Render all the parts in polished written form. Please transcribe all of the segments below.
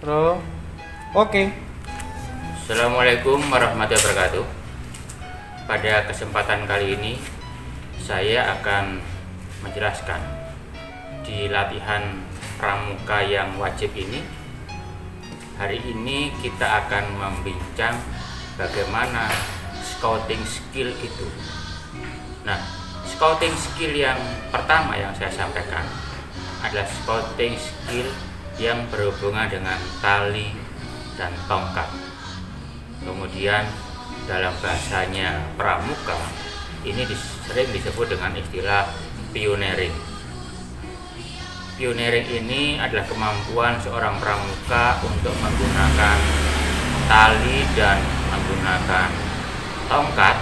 Bro. Oke. Assalamualaikum warahmatullahi wabarakatuh. Pada kesempatan kali ini saya akan menjelaskan di latihan pramuka yang wajib ini. Hari ini kita akan membincang bagaimana scouting skill itu. Nah, scouting skill yang pertama yang saya sampaikan adalah scouting skill yang berhubungan dengan tali dan tongkat. Kemudian dalam bahasanya pramuka ini sering disebut dengan istilah pioneering. Pioneering ini adalah kemampuan seorang pramuka untuk menggunakan tali dan menggunakan tongkat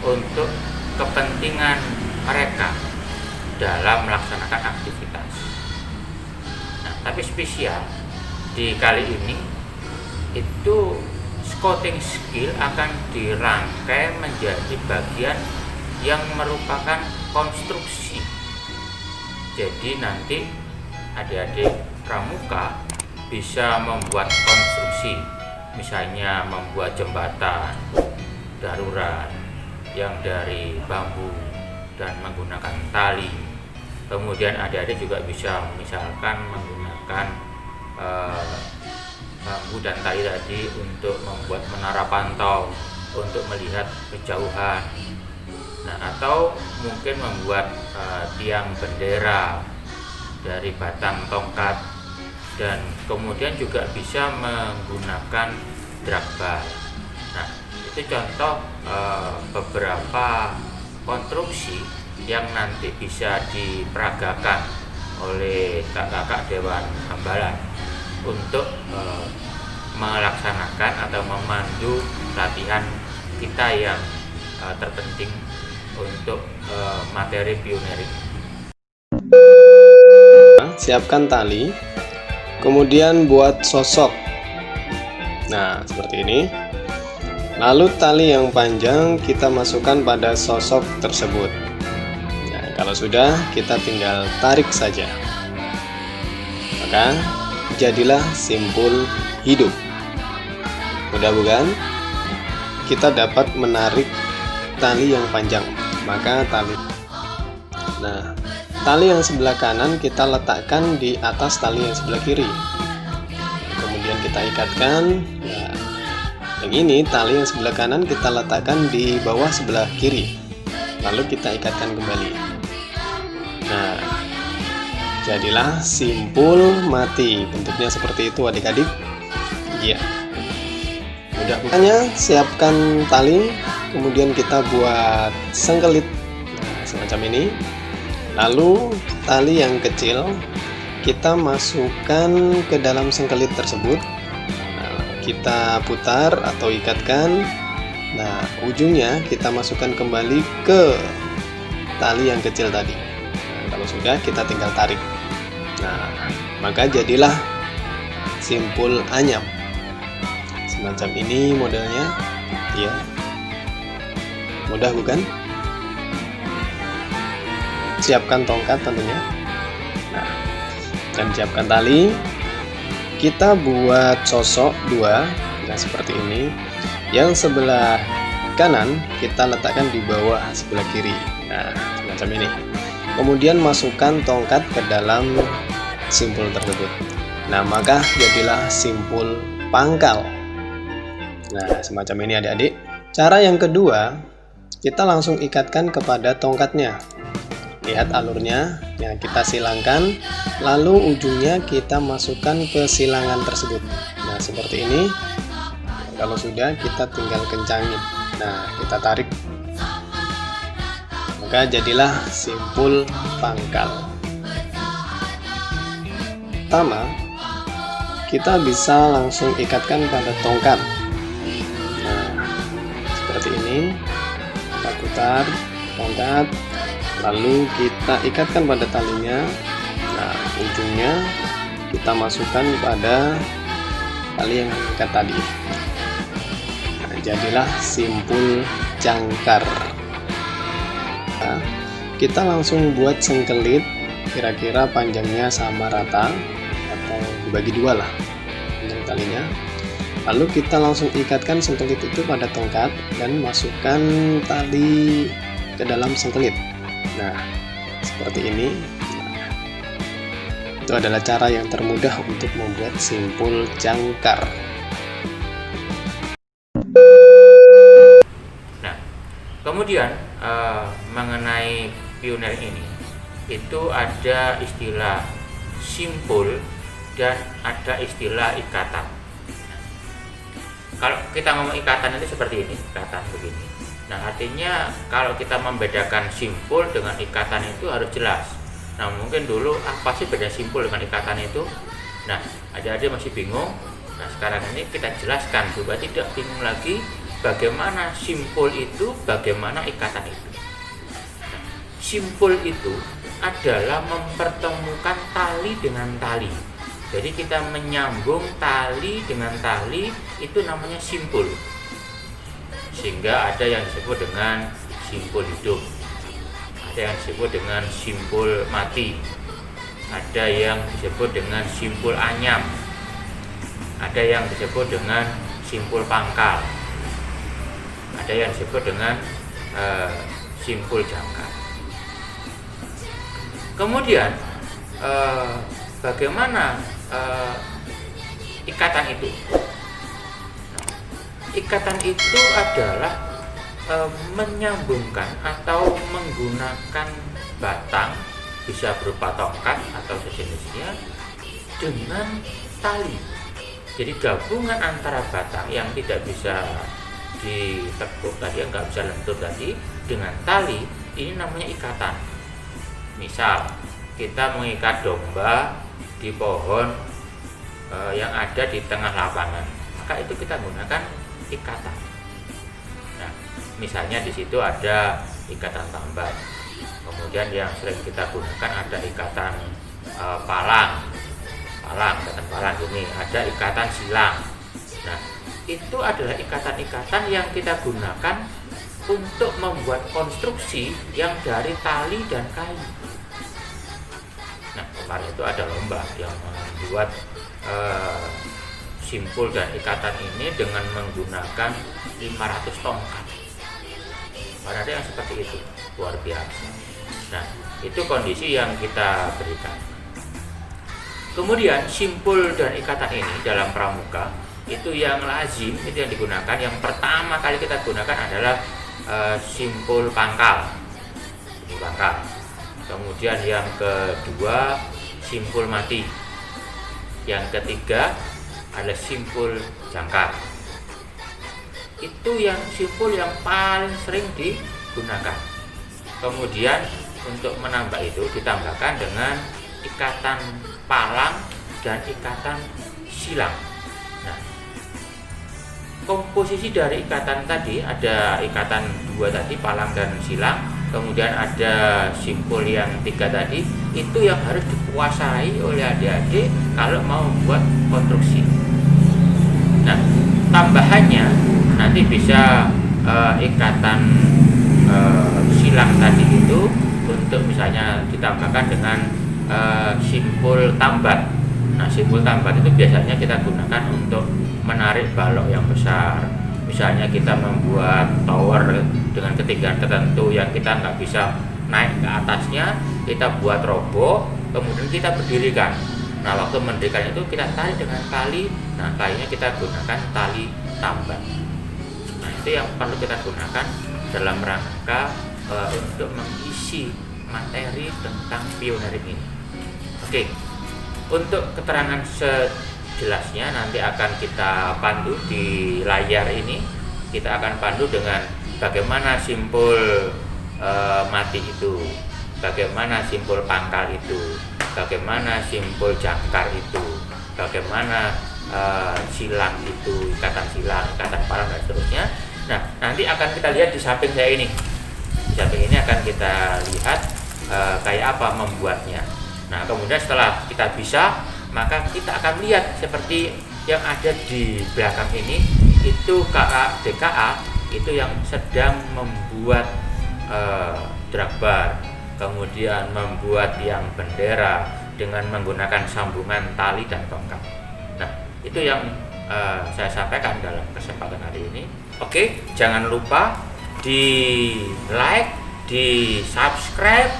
untuk kepentingan mereka dalam melaksanakan aktivitas. Nah, tapi spesial di kali ini itu scouting skill akan dirangkai menjadi bagian yang merupakan konstruksi. Jadi nanti adik-adik pramuka bisa membuat konstruksi, misalnya membuat jembatan darurat yang dari bambu dan menggunakan tali. Kemudian adik-adik juga bisa misalkan menggunakan bambu dan tali tadi untuk membuat menara pantau untuk melihat kejauhan. Nah, atau mungkin membuat tiang bendera dari batang tongkat, dan kemudian juga bisa menggunakan dragbar. Nah, itu contoh beberapa konstruksi yang nanti bisa diperagakan oleh kakak-kakak Dewan Hambalan untuk melaksanakan atau memandu latihan kita yang terpenting untuk materi pioneering. Siapkan tali, kemudian buat sosok. Nah, seperti ini. Lalu tali yang panjang kita masukkan pada sosok tersebut. Nah, kalau sudah, kita tinggal tarik saja. Maka jadilah simpul hidup. Mudah bukan? Kita dapat menarik tali yang panjang. Maka tali yang sebelah kanan kita letakkan di atas tali yang sebelah kiri. Kemudian kita ikatkan. Nah, yang ini tali yang sebelah kanan kita letakkan di bawah sebelah kiri, lalu kita ikatkan kembali. Nah, jadilah simpul mati. Bentuknya seperti itu adik-adik. Iya, mudah bukannya. Siapkan tali, kemudian kita buat sengkelit semacam ini. Lalu tali yang kecil kita masukkan ke dalam sengkelit tersebut. Kita putar atau ikatkan. Nah, ujungnya kita masukkan kembali ke tali yang kecil tadi. Nah, kalau sudah, kita tinggal tarik. Nah, maka jadilah simpul anyam. Semacam ini modelnya. Ya, mudah bukan? Siapkan tongkat tentunya. Nah, dan siapkan tali. Kita buat sosok dua, nah seperti ini. Yang sebelah kanan kita letakkan di bawah sebelah kiri. Nah, semacam ini. Kemudian masukkan tongkat ke dalam simpul tersebut. Nah, maka jadilah simpul pangkal. Nah, semacam ini adik-adik. Cara yang kedua, kita langsung ikatkan kepada tongkatnya. Lihat alurnya, yang kita silangkan, lalu ujungnya kita masukkan ke silangan tersebut. Nah, seperti ini. Kalau sudah, kita tinggal kencangin. Nah, kita tarik. Maka jadilah simpul pangkal. Pertama, kita bisa langsung ikatkan pada tongkat. Nah, seperti ini. Kita putar tongkat. Lalu kita ikatkan pada talinya. Nah, ujungnya kita masukkan pada tali yang mengikat tadi. Nah, jadilah simpul jangkar. Nah, kita langsung buat sengkelit, kira-kira panjangnya sama rata atau dibagi dua lah. dari talinya. Lalu kita langsung ikatkan sengkelit itu pada tongkat dan masukkan tali ke dalam sengkelit. Nah, seperti ini. Itu adalah cara yang termudah untuk membuat simpul jangkar. Nah, kemudian mengenai pioner ini, itu ada istilah simpul dan ada istilah ikatan. Kalau kita ngomong ikatan itu seperti ini, ikatan begini. Nah, artinya kalau kita membedakan simpul dengan ikatan itu harus jelas. Nah, mungkin dulu apa sih beda simpul dengan ikatan itu? Nah, adik-adik masih bingung. Nah, sekarang ini kita jelaskan supaya tidak bingung lagi bagaimana simpul itu, bagaimana ikatan itu. Nah, simpul itu adalah mempertemukan tali dengan tali. Jadi kita menyambung tali dengan tali, itu namanya simpul. Sehingga ada yang disebut dengan simpul hidup, ada yang disebut dengan simpul mati, ada yang disebut dengan simpul anyam, ada yang disebut dengan simpul pangkal, ada yang disebut dengan simpul jangkar. Kemudian bagaimana ikatan itu? Ikatan itu adalah menyambungkan atau menggunakan batang, bisa berupa tongkat atau sejenisnya, dengan tali. Jadi gabungan antara batang yang tidak bisa ditekuk tadi, yang nggak bisa lentur tadi, dengan tali, ini namanya ikatan. Misal kita mengikat domba di pohon yang ada di tengah lapangan, maka itu kita gunakan ikatan. Nah, misalnya di situ ada ikatan tambat, kemudian yang sering kita gunakan ada ikatan palang, ikatan palang ini, ada ikatan silang. Nah, itu adalah ikatan-ikatan yang kita gunakan untuk membuat konstruksi yang dari tali dan kayu. Nah, kemarin itu ada lomba yang membuat simpul dan ikatan ini dengan menggunakan 500 tongkat. Ada yang seperti itu, luar biasa. Nah, itu kondisi yang kita berikan. Kemudian simpul dan ikatan ini dalam pramuka itu yang lazim, itu yang digunakan. Yang pertama kali kita gunakan adalah simpul pangkal. Kemudian yang kedua simpul mati. Yang ketiga ada simpul jangkar. Itu yang simpul yang paling sering digunakan. Kemudian untuk menambah itu ditambahkan dengan ikatan palang dan ikatan silang. Nah, komposisi dari ikatan tadi ada ikatan dua tadi, palang dan silang, kemudian ada simpul yang tiga tadi, itu yang harus dikuasai oleh adik-adik kalau mau buat konstruksi. Nah, tambahannya nanti bisa ikatan silang tadi itu untuk misalnya ditambahkan dengan simpul tambat. Nah, simpul tambat itu biasanya kita gunakan untuk menarik balok yang besar. Misalnya kita membuat tower dengan ketinggian tertentu yang kita nggak bisa naik ke atasnya, kita buat roboh, kemudian kita berdirikan. Nah, waktu mendirikan itu kita tarik dengan tali. Nah, talinya kita gunakan tali tambat. Nah, itu yang perlu kita gunakan dalam rangka untuk mengisi materi tentang pioneering ini. Oke, untuk keterangan sejelasnya nanti akan kita pandu di layar ini. Kita akan pandu dengan bagaimana simpul mati itu, bagaimana simpul pangkal itu, bagaimana simpul jangkar itu, bagaimana silang itu, ikatan silang, ikatan palang dan seterusnya. Nah, nanti akan kita lihat di samping saya ini. Di samping ini akan kita lihat kayak apa membuatnya. Nah, kemudian setelah kita bisa, maka kita akan lihat seperti yang ada di belakang ini, itu kakak DKA itu yang sedang membuat drag bar, kemudian membuat yang bendera dengan menggunakan sambungan tali dan tongkat. Nah, itu Itu yang saya sampaikan dalam kesempatan hari ini. Oke, jangan lupa di like, di subscribe,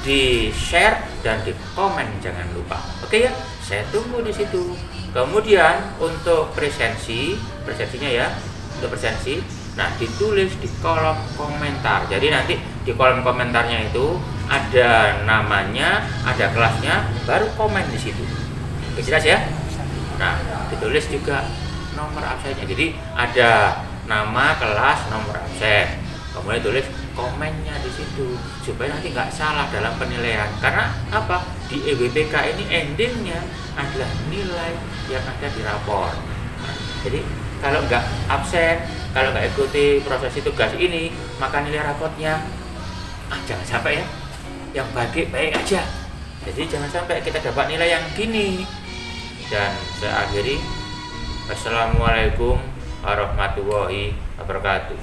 di share, dan di komen jangan lupa. Oke ya, saya tunggu di situ. Kemudian untuk presensinya ya, untuk presensi, nah ditulis di kolom komentar. Jadi nanti di kolom komentarnya itu ada namanya, ada kelasnya, baru komen di situ. Oke, jelas ya? Nah, ditulis juga nomor absennya. Jadi ada nama, kelas, nomor absen. Kemudian tulis komennya di situ supaya nanti nggak salah dalam penilaian. Karena apa? Di EBPK ini endingnya adalah nilai yang ada di rapor. Nah, jadi kalau nggak absen, kalau nggak ikuti proses tugas ini, maka nilai raportnya jangan sampai ya, yang baik aja. Jadi jangan sampai kita dapat nilai yang gini. Dan saya akhiri, Assalamualaikum warahmatullahi wabarakatuh.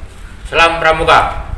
Salam Pramuka.